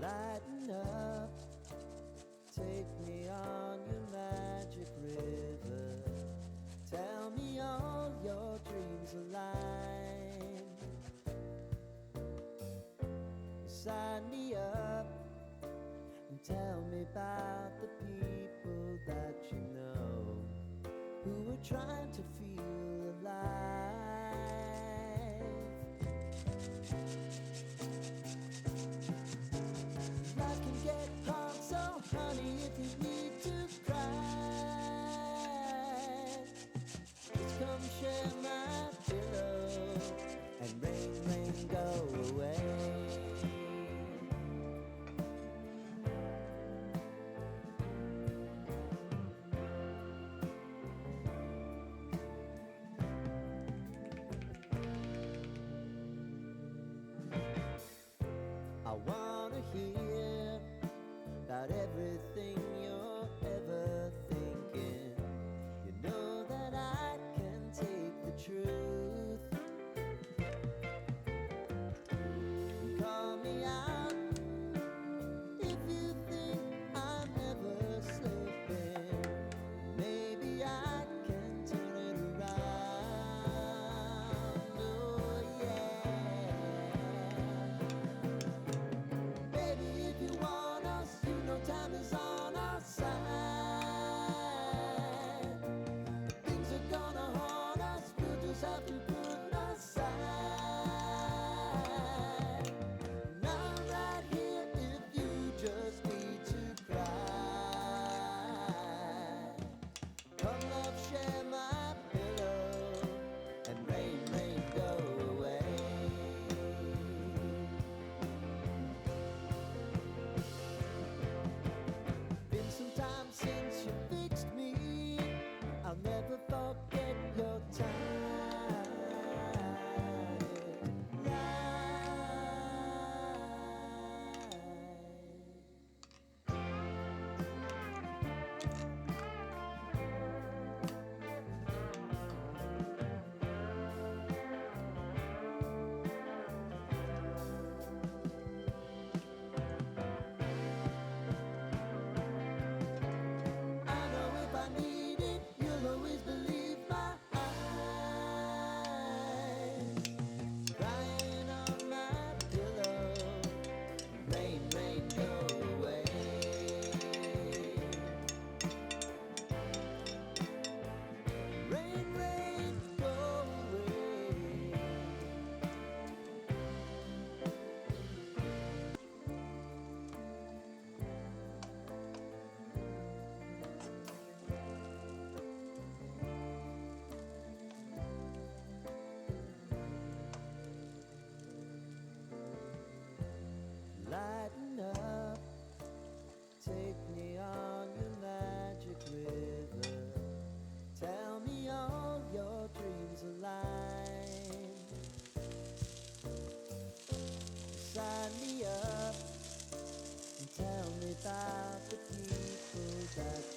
Lighten up, take me on your magic river. Tell me all your dreams align. Sign me up and tell me about the people that you know who are trying to feel alive. Life can get hard, so honey, if you need to cry, just come share my pillow and rain, go away. I wanna hear about everything you're ever thinking. You know that I can take the truth. Call me out if you think I'm never slipping. Maybe I can turn it around. Oh yeah. Baby, if you want us, you know time is on our side. Things are gonna haunt us, we'll just have to put aside. And I'm right here if you just need to cry. Come love, share my pillow and rain, go away. Been some time since you fixed me. I'll never forget your time. I know if I need it, you'll always believe my eyes. Crying on my pillow, rain, go away. Rain, go away. Lighten up, take me on your magic river. Tell me all your dreams align. Sign me up and tell me about the people that